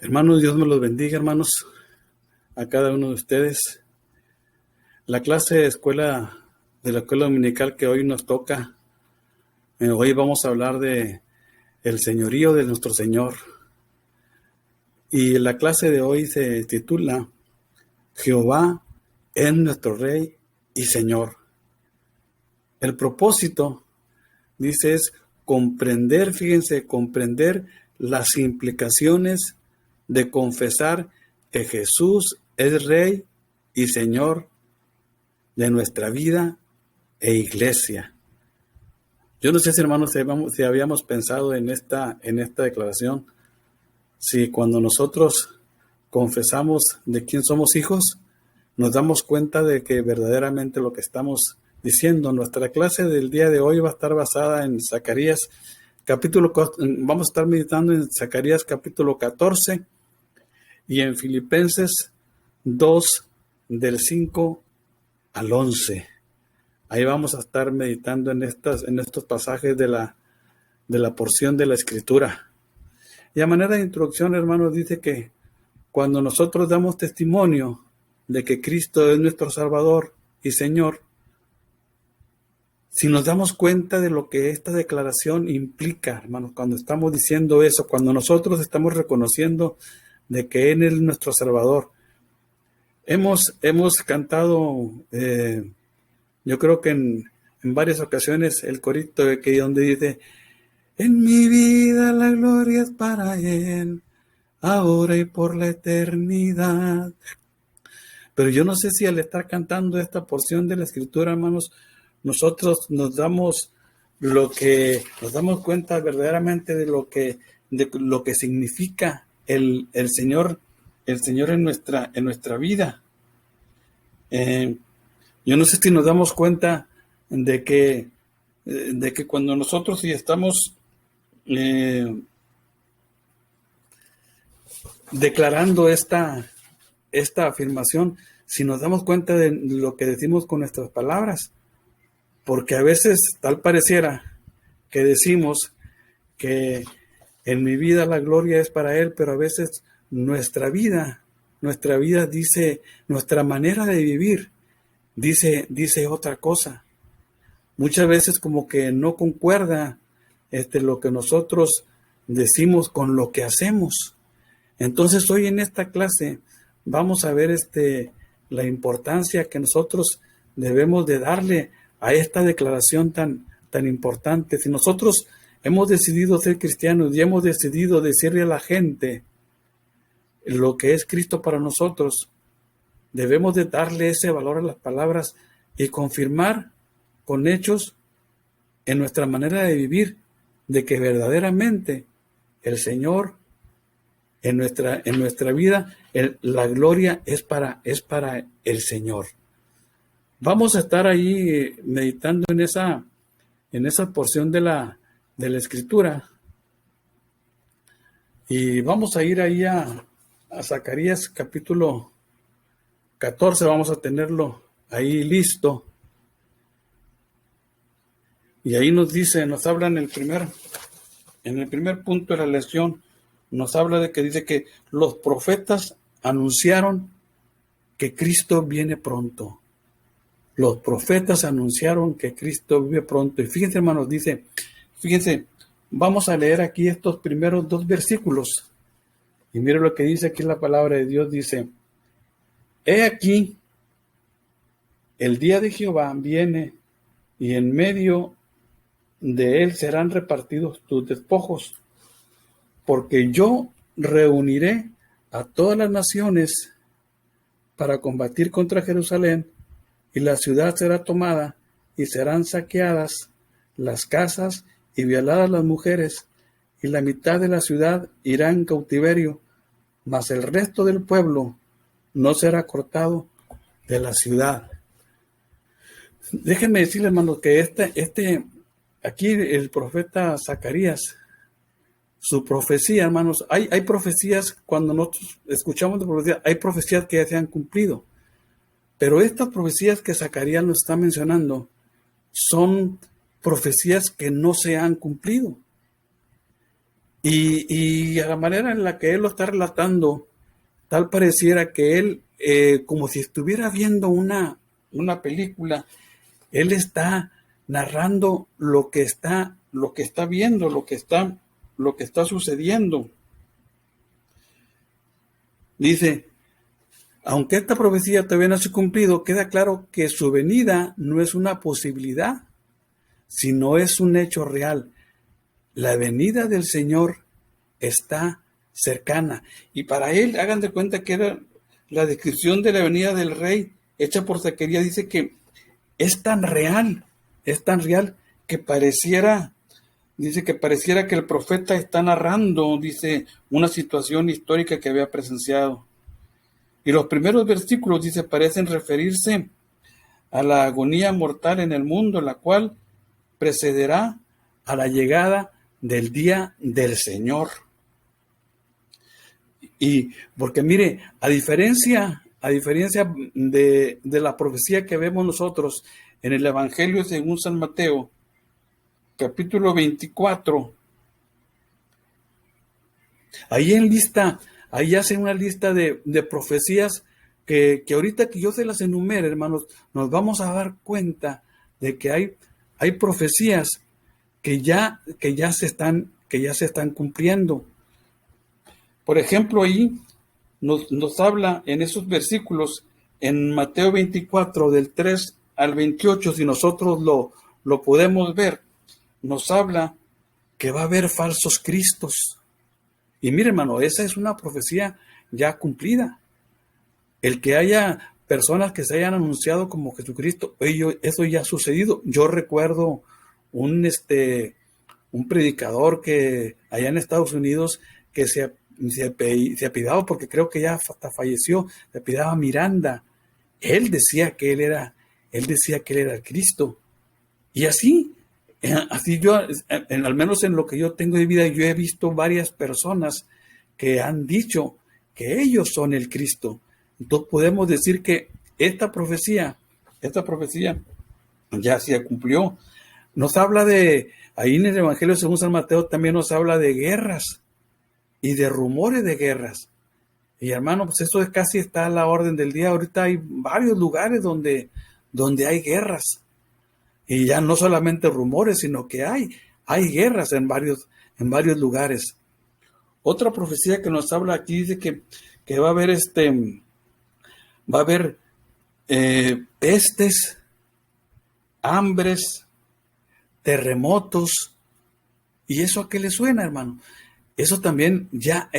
Hermanos, Dios me los bendiga, hermanos, a cada uno de ustedes. La clase de la escuela dominical que hoy nos toca, hoy vamos a hablar de el señorío de nuestro Señor. Y la clase de hoy se titula Jehová es nuestro Rey y Señor. El propósito, dice, es comprender, fíjense, comprender las implicaciones de confesar que Jesús es Rey y Señor de nuestra vida e iglesia. Yo no sé si, hermanos, si habíamos pensado en esta declaración, si cuando nosotros confesamos de quién somos hijos, nos damos cuenta de que verdaderamente lo que estamos diciendo. Nuestra clase del día de hoy va a estar basada en Zacarías vamos a estar meditando en Zacarías capítulo 14 y en Filipenses 2 del 5 al 11. Ahí vamos a estar meditando en estos pasajes de la porción de la Escritura. Y a manera de introducción, hermanos, dice que cuando nosotros damos testimonio de que Cristo es nuestro Salvador y Señor, si nos damos cuenta de lo que esta declaración implica, hermanos, cuando estamos diciendo eso, cuando nosotros estamos reconociendo de que Él es nuestro Salvador, hemos cantado, yo creo que en varias ocasiones, el corito que donde dice: en mi vida la gloria es para Él, ahora y por la eternidad. Pero yo no sé si al estar cantando esta porción de la Escritura, hermanos, nosotros nos damos cuenta verdaderamente de lo que significa el Señor en nuestra vida. Yo no sé si nos damos cuenta de que cuando nosotros estamos declarando esta afirmación, si nos damos cuenta de lo que decimos con nuestras palabras, porque a veces tal pareciera que decimos que en mi vida la gloria es para Él, pero a veces nuestra vida dice, nuestra manera de vivir dice otra cosa. Muchas veces como que no concuerda lo que nosotros decimos con lo que hacemos. Entonces hoy en esta clase vamos a ver la importancia que nosotros debemos de darle a esta declaración tan importante. Si nosotros hemos decidido ser cristianos y hemos decidido decirle a la gente lo que es Cristo para nosotros, debemos de darle ese valor a las palabras y confirmar con hechos en nuestra manera de vivir de que verdaderamente el Señor en nuestra vida, la gloria es para el Señor. Vamos a estar ahí meditando en esa porción de la Escritura. Y vamos a ir ahí a Zacarías capítulo 14, vamos a tenerlo ahí listo. Y ahí nos habla en el primer punto de la lección, nos habla de que dice que los profetas anunciaron que Cristo viene pronto. Los profetas anunciaron que Cristo viene pronto. Y fíjense, hermanos, fíjense, vamos a leer aquí estos primeros 2 versículos. Y mire lo que dice aquí la palabra de Dios. Dice: he aquí, el día de Jehová viene, y en medio de él serán repartidos tus despojos, porque yo reuniré a todas las naciones para combatir contra Jerusalén, y la ciudad será tomada, y serán saqueadas las casas y violadas las mujeres, y la mitad de la ciudad irá en cautiverio, mas el resto del pueblo no será cortado de la ciudad. Déjenme decirles, hermanos, que aquí el profeta Zacarías, su profecía, hermanos, hay profecías, cuando nosotros escuchamos de profecías, hay profecías que ya se han cumplido. Pero estas profecías que Zacarías nos está mencionando son profecías que no se han cumplido. Y a la manera en la que él lo está relatando, tal pareciera que él, como si estuviera viendo una película, él está narrando lo que está viendo, lo que está sucediendo. Dice, aunque esta profecía todavía no se ha cumplido, queda claro que su venida no es una posibilidad, sino es un hecho real. La venida del Señor está cercana. Y para él, hagan de cuenta que era la descripción de la venida del rey hecha por Zacarías, dice que es tan real que dice que pareciera que el profeta está narrando, dice, una situación histórica que había presenciado. Y los primeros versículos, dice, parecen referirse a la agonía mortal en el mundo, la cual precederá a la llegada del día del Señor. Y porque mire, a diferencia de la profecía que vemos nosotros en el Evangelio según San Mateo, capítulo 24, ahí hacen una lista de profecías que ahorita que yo se las enumere, hermanos, nos vamos a dar cuenta de que hay profecías que ya se están cumpliendo. Por ejemplo, ahí nos habla en esos versículos, en Mateo 24, del 3 al 28, si nosotros lo podemos ver, nos habla que va a haber falsos cristos. Y mire, hermano, esa es una profecía ya cumplida. El que haya personas que se hayan anunciado como Jesucristo, eso ya ha sucedido. Yo recuerdo un predicador que allá en Estados Unidos que se apellidaba, porque creo que ya hasta falleció, se apellidaba Miranda. Él decía que él era el Cristo. Y así yo, al menos en lo que yo tengo de vida, yo he visto varias personas que han dicho que ellos son el Cristo. Entonces podemos decir que esta profecía ya se cumplió. Nos habla ahí en el Evangelio según San Mateo también nos habla de guerras y de rumores de guerras. Y hermano, pues eso casi está a la orden del día. Ahorita hay varios lugares donde hay guerras. Y ya no solamente rumores, sino que hay guerras en varios lugares. Otra profecía que nos habla aquí dice que va a haber pestes, hambres, terremotos. ¿Y eso a qué le suena, hermano? Eso también ya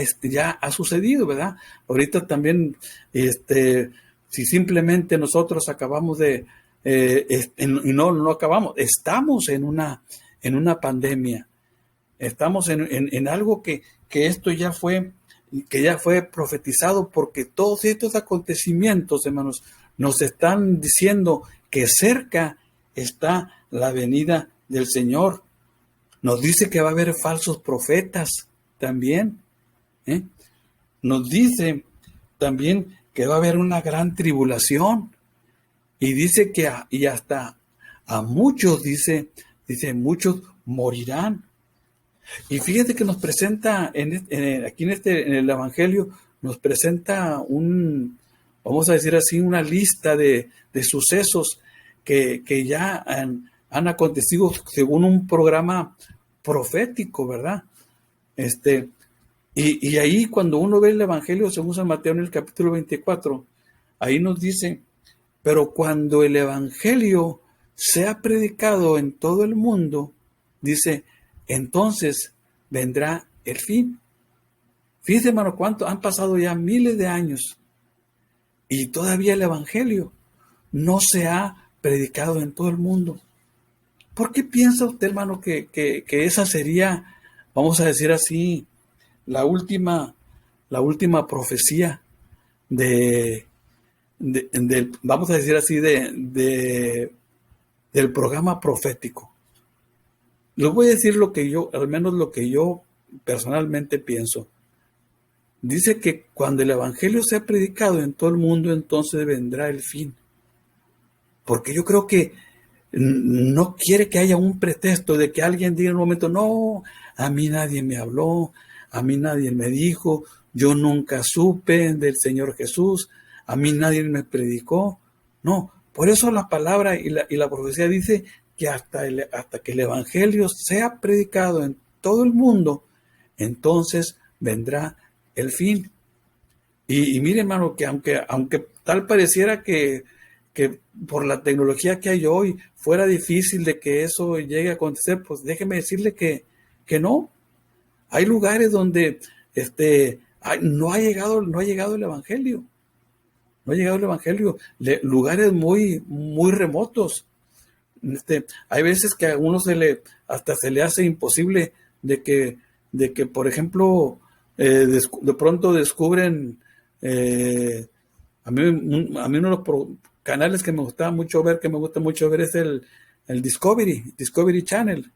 ha sucedido, ¿verdad? Ahorita también, si simplemente nosotros acabamos y no acabamos, estamos en una pandemia, estamos en algo que esto ya fue profetizado, porque todos estos acontecimientos, hermanos, nos están diciendo que cerca está la venida del Señor. Nos dice que va a haber falsos profetas también. Nos dice también que va a haber una gran tribulación. Y dice que y hasta a muchos, dice, muchos morirán. Y fíjate que nos presenta aquí en el Evangelio, nos presenta vamos a decir así, una lista de sucesos que ya han acontecido según un programa profético, ¿verdad? Y ahí cuando uno ve el Evangelio según San Mateo en el capítulo 24, ahí nos dice, pero cuando el Evangelio sea predicado en todo el mundo, dice, entonces vendrá el fin. Fíjense, hermano, cuánto han pasado ya miles de años y todavía el Evangelio no se ha predicado en todo el mundo. ¿Por qué piensa usted, hermano, que esa sería, vamos a decir así, la última profecía vamos a decir así, del programa profético? Les voy a decir al menos lo que yo personalmente pienso. Dice que cuando el Evangelio sea predicado en todo el mundo, entonces vendrá el fin. Porque yo creo que no quiere que haya un pretexto de que alguien diga en un momento, no, a mí nadie me habló, a mí nadie me dijo, yo nunca supe del Señor Jesús, a mí nadie me predicó. No, por eso la palabra y la profecía dice que hasta que el Evangelio sea predicado en todo el mundo, entonces vendrá el fin. Y mire, hermano, que aunque tal pareciera que por la tecnología que hay hoy fuera difícil de que eso llegue a acontecer, pues déjeme decirle que no. Hay lugares donde no ha llegado el Evangelio. No ha llegado el Evangelio. Lugares muy, muy remotos. Hay veces que a uno hasta se le hace imposible de que por ejemplo, de pronto descubren, a mí uno de los canales que me gusta mucho ver es el Discovery Channel.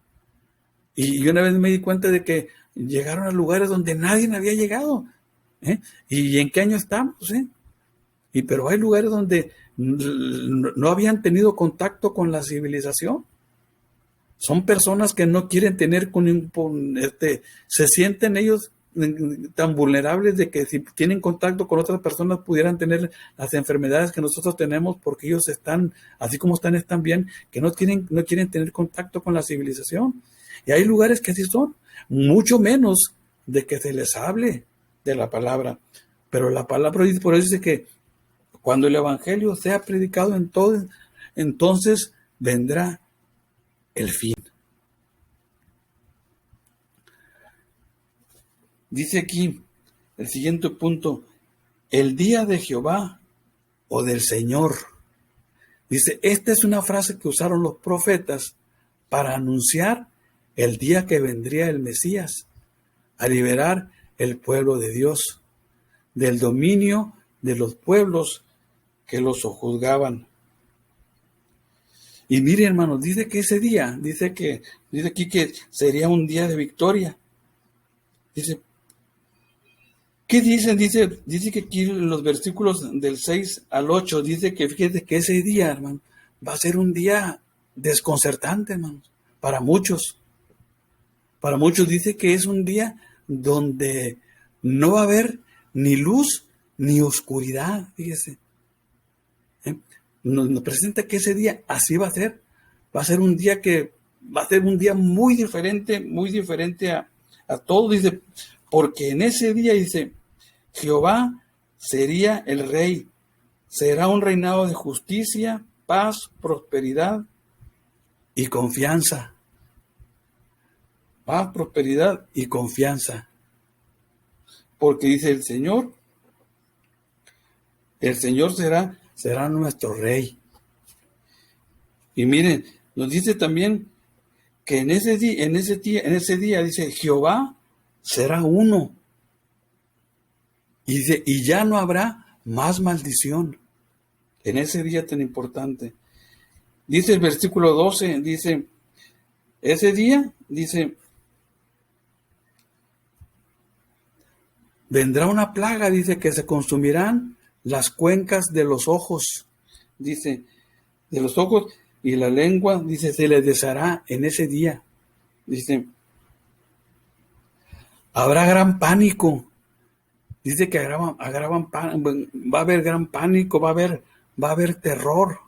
Y una vez me di cuenta de que llegaron a lugares donde nadie había llegado. ¿Y en qué año estamos? Pero hay lugares donde no habían tenido contacto con la civilización. Son personas que no quieren tener se sienten ellos tan vulnerables de que si tienen contacto con otras personas pudieran tener las enfermedades que nosotros tenemos, porque ellos están, así como están bien, que no quieren tener contacto con la civilización. Y hay lugares que así son, mucho menos de que se les hable de la palabra. Pero la palabra, por eso dice que cuando el Evangelio sea predicado en todo, entonces vendrá el fin. Dice aquí el siguiente punto, el día de Jehová o del Señor. Dice, esta es una frase que usaron los profetas para anunciar el día que vendría el Mesías a liberar el pueblo de Dios del dominio de los pueblos que los sojuzgaban. Y mire, hermanos, dice que ese día, dice aquí que sería un día de victoria. Dice, ¿qué dicen? Dice que aquí en los versículos del 6 al 8, dice que fíjate que ese día, hermano, va a ser un día desconcertante, hermanos, para muchos. Para muchos dice que es un día donde no va a haber ni luz ni oscuridad, fíjese. Nos presenta que ese día así va a ser. Va a ser un día muy diferente a todo. Dice, porque en ese día, dice, Jehová sería el rey. Será un reinado de justicia, paz, prosperidad y confianza. Paz, prosperidad y confianza. Porque dice el Señor será nuestro rey. Y miren, nos dice también que en ese día dice, Jehová será uno. Y dice, y ya no habrá más maldición. En ese día tan importante. Dice el versículo 12, dice, ese día, dice, vendrá una plaga, dice, que se consumirán las cuencas de los ojos. Dice, de los ojos y la lengua, dice, se les deshará en ese día. Dice, habrá gran pánico. Dice que va a haber gran pánico, va a haber terror.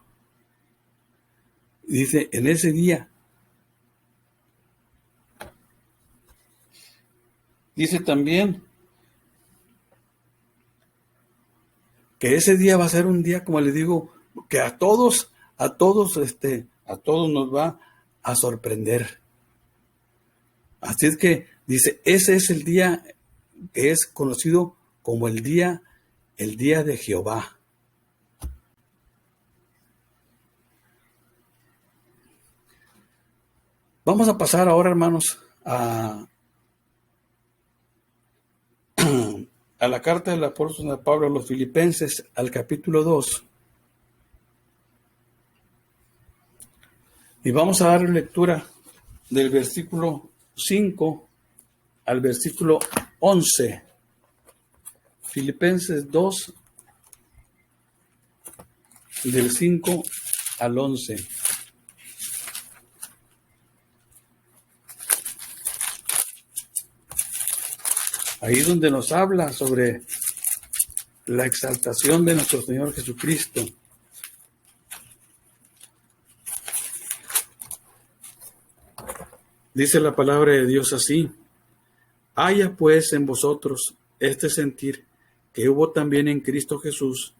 Dice, en ese día. Dice también que ese día va a ser un día, como les digo, que a todos nos va a sorprender. Así es que dice, ese es el día que es conocido como el día de Jehová. Vamos a pasar ahora, hermanos, a la carta del apóstol Pablo a los Filipenses, al capítulo 2. Y vamos a dar lectura del versículo 5 al versículo 11. Filipenses 2, del 5 al 11. ahí donde nos habla sobre la exaltación de nuestro Señor Jesucristo. Dice la palabra de Dios así: haya pues en vosotros este sentir que hubo también en Cristo Jesús,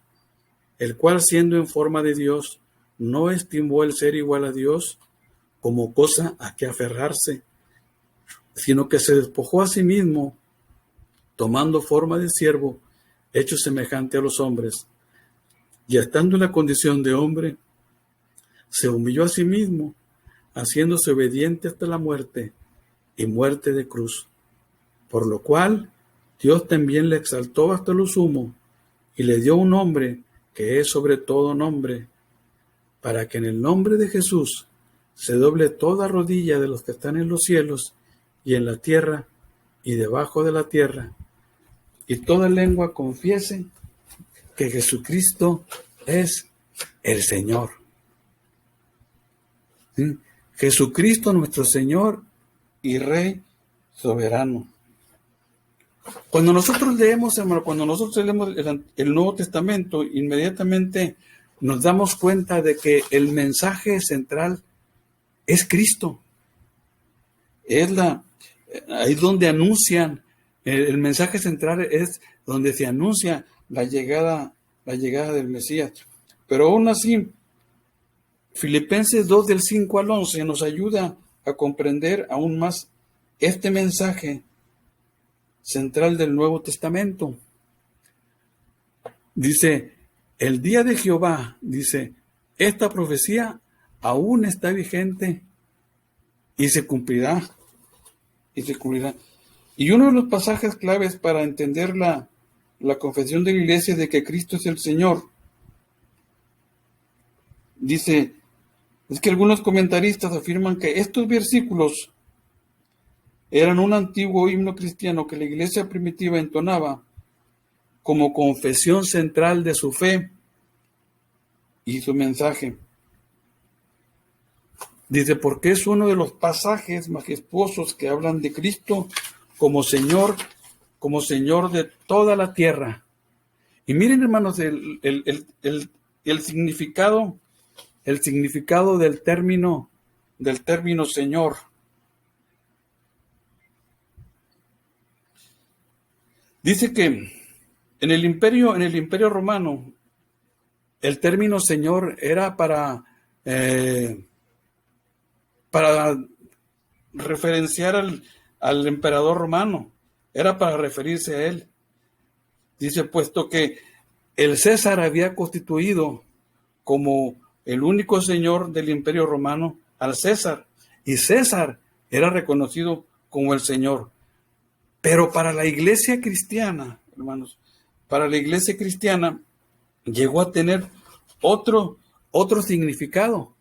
el cual siendo en forma de Dios, no estimó el ser igual a Dios como cosa a que aferrarse, sino que se despojó a sí mismo, tomando forma de siervo, hecho semejante a los hombres, y estando en la condición de hombre, se humilló a sí mismo, haciéndose obediente hasta la muerte, y muerte de cruz. Por lo cual, Dios también le exaltó hasta lo sumo, y le dio un nombre que es sobre todo nombre, para que en el nombre de Jesús se doble toda rodilla de los que están en los cielos y en la tierra y debajo de la tierra, y toda lengua confiese que Jesucristo es el Señor. ¿Sí? Jesucristo nuestro Señor y Rey soberano. Cuando nosotros leemos, hermano, el Nuevo Testamento, inmediatamente nos damos cuenta de que el mensaje central es Cristo. Ahí donde anuncian, el mensaje central es donde se anuncia la llegada del Mesías. Pero aún así, Filipenses 2 del 5 al 11 nos ayuda a comprender aún más este mensaje central del Nuevo Testamento. Dice, el día de Jehová, dice, esta profecía aún está vigente y se cumplirá. Y uno de los pasajes claves para entender la confesión de la iglesia de que Cristo es el Señor, dice, es que algunos comentaristas afirman que estos versículos eran un antiguo himno cristiano que la iglesia primitiva entonaba como confesión central de su fe y su mensaje. Dice, porque es uno de los pasajes majestuosos que hablan de Cristo como Señor de toda la tierra. Y miren, hermanos, el significado del término Señor. Dice que en el imperio romano, el término Señor era para referenciar al emperador romano, era para referirse a él. Dice, puesto que el César había constituido como el único señor del imperio romano al César, y César era reconocido como el Señor. Pero para la iglesia cristiana, hermanos, llegó a tener otro significado,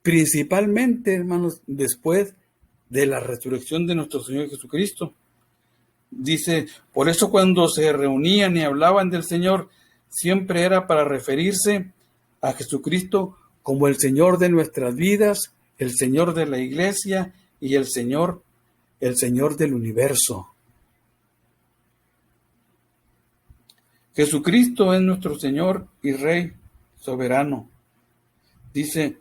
principalmente, hermanos, después de la resurrección de nuestro Señor Jesucristo. Dice, por eso cuando se reunían y hablaban del Señor, siempre era para referirse a Jesucristo como el Señor de nuestras vidas, el Señor de la iglesia y el Señor del universo. Jesucristo es nuestro Señor y Rey soberano. Dice,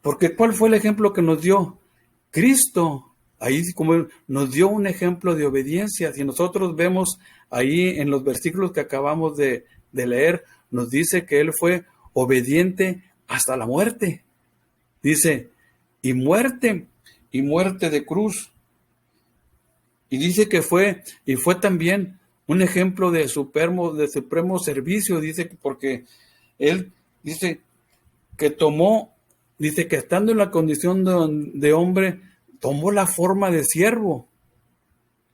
porque ¿cuál fue el ejemplo que nos dio? Cristo, ahí como nos dio un ejemplo de obediencia. Si nosotros vemos ahí en los versículos que acabamos de leer, nos dice que Él fue obediente hasta la muerte. Dice, y muerte de cruz. Y dice que fue también un ejemplo de supremo servicio, dice, porque Él dice que estando en la condición de hombre, tomó la forma de siervo.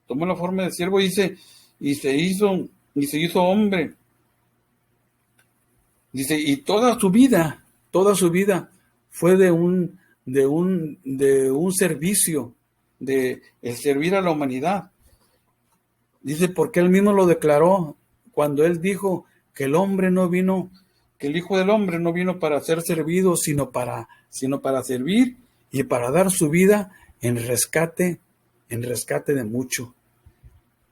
Dice, y se hizo hombre. Dice, y toda su vida fue de un servicio, de el servir a la humanidad. Dice, porque él mismo lo declaró cuando él dijo que el Hijo del Hombre no vino para ser servido, sino para servir y para dar su vida en rescate de mucho.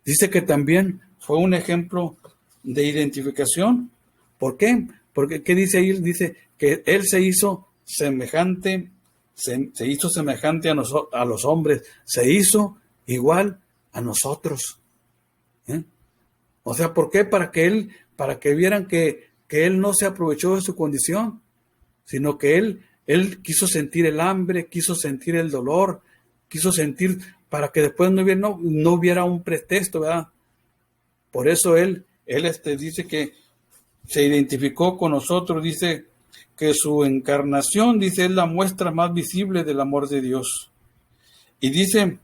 Dice que también fue un ejemplo de identificación. ¿Por qué? Porque, ¿qué dice ahí? Dice que Él se hizo semejante, se hizo semejante a los hombres, se hizo igual a nosotros. ¿Eh? O sea, ¿por qué? Para que vieran que Él no se aprovechó de su condición, sino que Él quiso sentir el hambre, quiso sentir el dolor, quiso sentir para que después no hubiera un pretexto, ¿verdad? Por eso Él dice que se identificó con nosotros, dice que su encarnación, dice, es la muestra más visible del amor de Dios. Y dice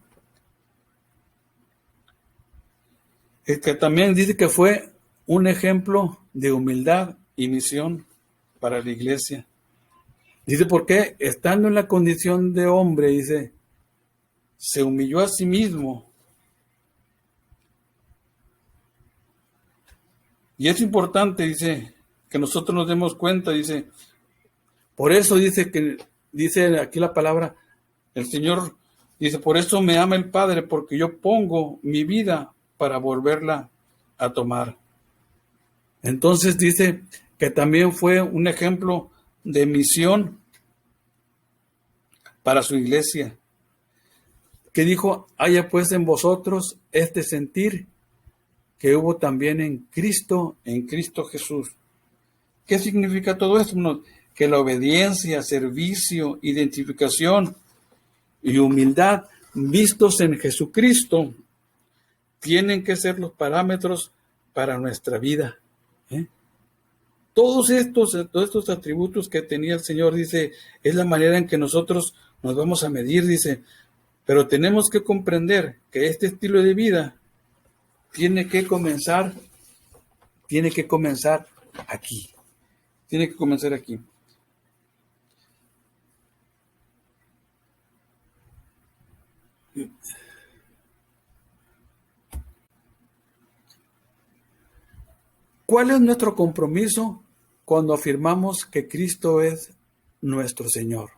que también dice que fue un ejemplo de humildad y misión para la iglesia. Dice, porque estando en la condición de hombre, dice, se humilló a sí mismo. Y es importante, dice, que nosotros nos demos cuenta, dice, por eso dice aquí la palabra, el Señor dice, por eso me ama el Padre, porque yo pongo mi vida para volverla a tomar. Entonces dice que también fue un ejemplo de misión para su iglesia, que dijo, haya pues en vosotros este sentir que hubo también en Cristo Jesús. ¿Qué significa todo esto? Que la obediencia, servicio, identificación y humildad vistos en Jesucristo tienen que ser los parámetros para nuestra vida. Todos estos atributos que tenía el Señor, dice, es la manera en que nosotros nos vamos a medir, dice, pero tenemos que comprender que este estilo de vida tiene que comenzar aquí. Tiene que comenzar aquí. ¿Cuál es nuestro compromiso cuando afirmamos que Cristo es nuestro Señor?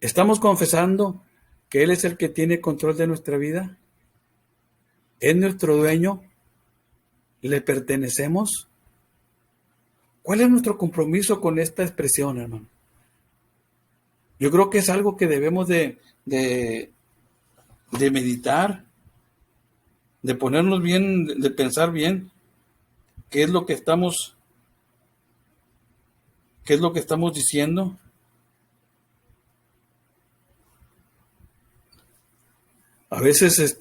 ¿Estamos confesando que Él es el que tiene control de nuestra vida? ¿Es nuestro dueño? ¿Le pertenecemos? ¿Cuál es nuestro compromiso con esta expresión, hermano? Yo creo que es algo que debemos de meditar, de ponernos bien, de pensar bien qué es lo que estamos diciendo. A veces,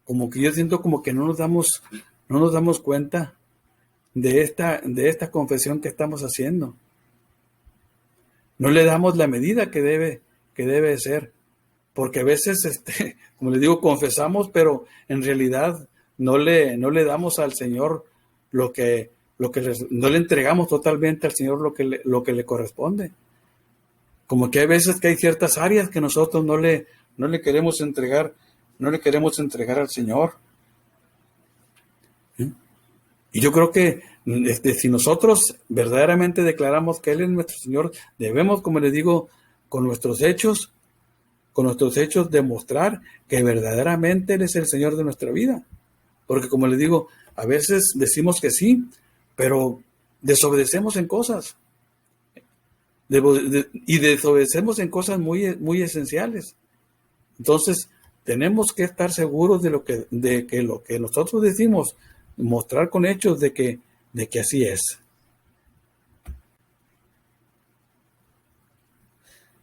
como que yo siento como que no nos damos cuenta de esta confesión que estamos haciendo. No le damos la medida que debe ser, porque a veces, como les digo, confesamos, pero en realidad no le damos al Señor no le entregamos totalmente al Señor lo que le corresponde. Como que hay veces que hay ciertas áreas que nosotros no le queremos entregar al Señor. Y yo creo que si nosotros verdaderamente declaramos que Él es nuestro Señor, debemos, como les digo, con nuestros hechos demostrar que verdaderamente Él es el Señor de nuestra vida. Porque como les digo, a veces decimos que sí, pero desobedecemos en cosas. Y desobedecemos en cosas muy, muy esenciales. Entonces, tenemos que estar seguros de que lo que nosotros decimos, mostrar con hechos de que así es.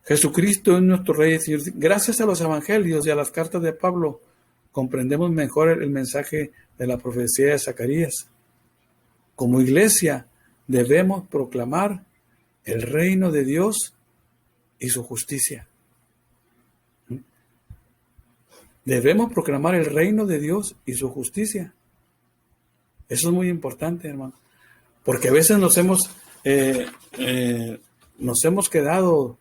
Jesucristo es nuestro Rey y Señor. Gracias a los evangelios y a las cartas de Pablo, comprendemos mejor el mensaje de la profecía de Zacarías. Como iglesia, debemos proclamar el reino de Dios y su justicia. Debemos proclamar el reino de Dios y su justicia. Eso es muy importante, hermano. Porque a veces nos hemos quedado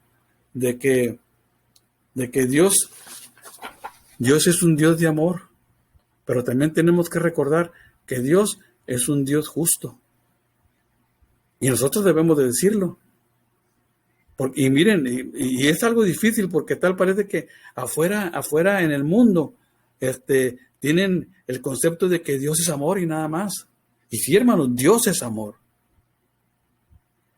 de que Dios es un Dios de amor, pero también tenemos que recordar que Dios es un Dios justo. Y nosotros debemos de decirlo. Y miren, y es algo difícil porque tal parece que afuera en el mundo tienen el concepto de que Dios es amor y nada más. Y sí, hermanos, Dios es amor.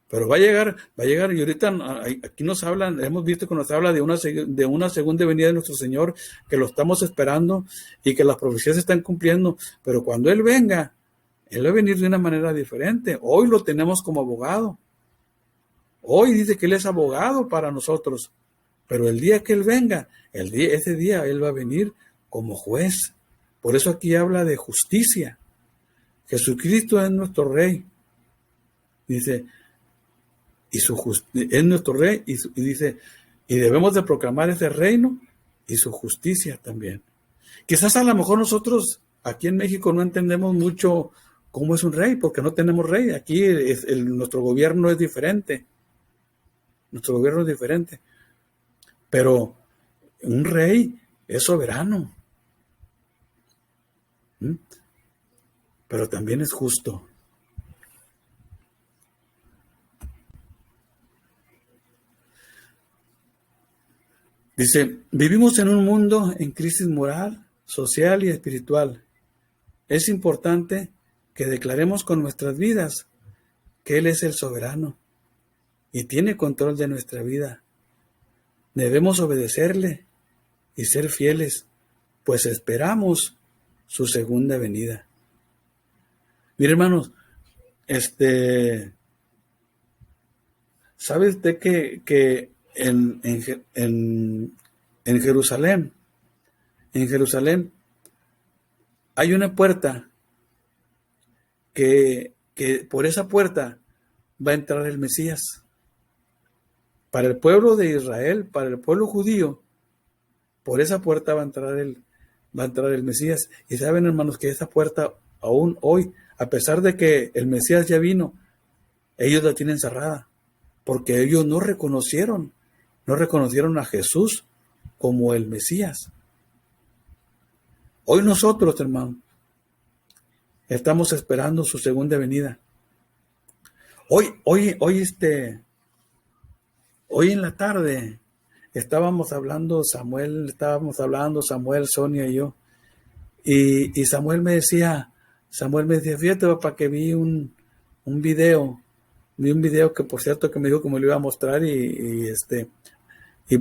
Pero va a llegar, y ahorita aquí nos hablan, hemos visto que nos habla de una segunda venida de nuestro Señor, que lo estamos esperando y que las profecías se están cumpliendo, pero cuando Él venga, Él va a venir de una manera diferente. Hoy lo tenemos como abogado. Hoy dice que Él es abogado para nosotros, pero el día que Él venga, ese día Él va a venir como juez. Por eso aquí habla de justicia. Jesucristo es nuestro Rey. Dice, es nuestro Rey y dice, y debemos de proclamar ese reino y su justicia también. Quizás a lo mejor nosotros aquí en México no entendemos mucho cómo es un rey, porque no tenemos rey. Aquí nuestro gobierno es diferente. Nuestro gobierno es diferente. Pero un rey es soberano. Pero también es justo. Dice, vivimos en un mundo en crisis moral, social y espiritual. Es importante que declaremos con nuestras vidas que Él es el soberano y tiene control de nuestra vida. Debemos obedecerle y ser fieles, pues esperamos su segunda venida. Mire, hermanos, ¿sabe usted que en Jerusalén, hay una puerta que por esa puerta va a entrar el Mesías? Para el pueblo de Israel, para el pueblo judío, por esa puerta va a entrar el Mesías. Y saben, hermanos, que esa puerta aún hoy, a pesar de que el Mesías ya vino, ellos la tienen cerrada, porque ellos no reconocieron a Jesús como el Mesías. Hoy nosotros, hermano, estamos esperando su segunda venida. Hoy en la tarde estábamos hablando Samuel, Sonia y yo, y Samuel me decía, fíjate, papá, que vi un video que, por cierto, que me dijo que me lo iba a mostrar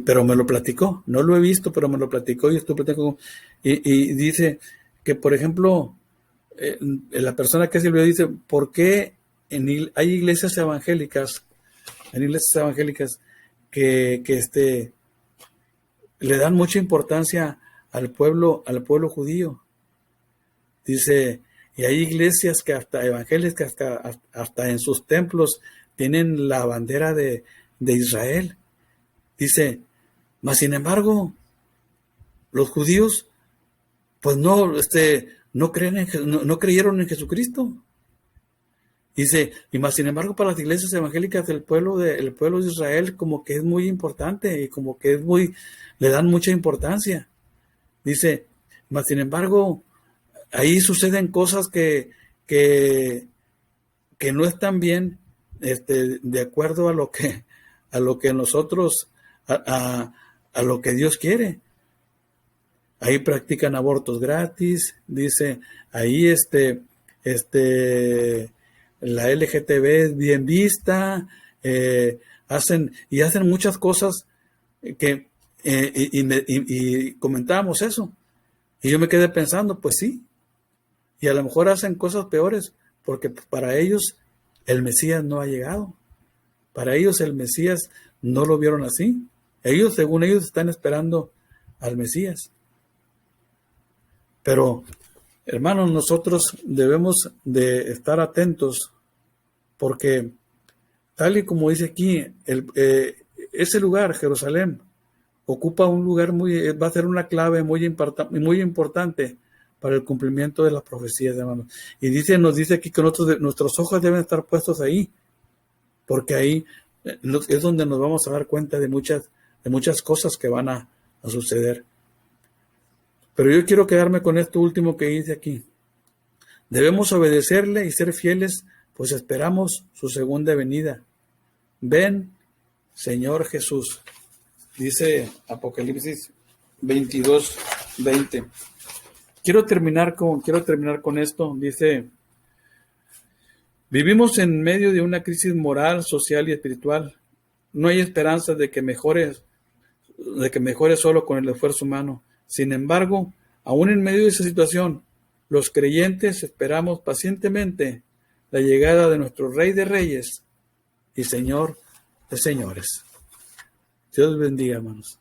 pero me lo platicó. No lo he visto, pero me lo platicó y estuve platicando. Y dice que, por ejemplo, la persona que se lo dice, ¿por qué hay iglesias evangélicas que le dan mucha importancia al pueblo judío? Dice, y hay iglesias que hasta evangélicas, hasta en sus templos tienen la bandera de Israel. Dice, mas sin embargo, los judíos, pues no creyeron en Jesucristo. Dice, y más sin embargo, para las iglesias evangélicas del pueblo de Israel, como que es muy importante y como que le dan mucha importancia. Dice, más sin embargo, ahí suceden cosas que no están bien, de acuerdo a lo que nosotros, a lo que Dios quiere. Ahí practican abortos gratis, dice, ahí la LGTB es bien vista, hacen muchas cosas que, y comentábamos eso. Y yo me quedé pensando, pues sí, y a lo mejor hacen cosas peores, porque para ellos el Mesías no ha llegado. Para ellos el Mesías no lo vieron así. Según ellos, están esperando al Mesías. Pero, hermanos, nosotros debemos de estar atentos, porque tal y como dice aquí, ese lugar, Jerusalén, ocupa un lugar va a ser una clave muy importante para el cumplimiento de las profecías, hermanos. Y nos dice aquí que nuestros ojos deben estar puestos ahí, porque ahí es donde nos vamos a dar cuenta de muchas cosas que van a suceder. Pero yo quiero quedarme con esto último que dice aquí. Debemos obedecerle y ser fieles, pues esperamos su segunda venida. Ven, Señor Jesús. Dice Apocalipsis 22:20. quiero terminar con esto. Dice, vivimos en medio de una crisis moral, social y espiritual. No hay esperanza de que mejore solo con el esfuerzo humano. Sin embargo, aún en medio de esa situación, los creyentes esperamos pacientemente la llegada de nuestro Rey de Reyes y Señor de Señores. Dios bendiga, hermanos.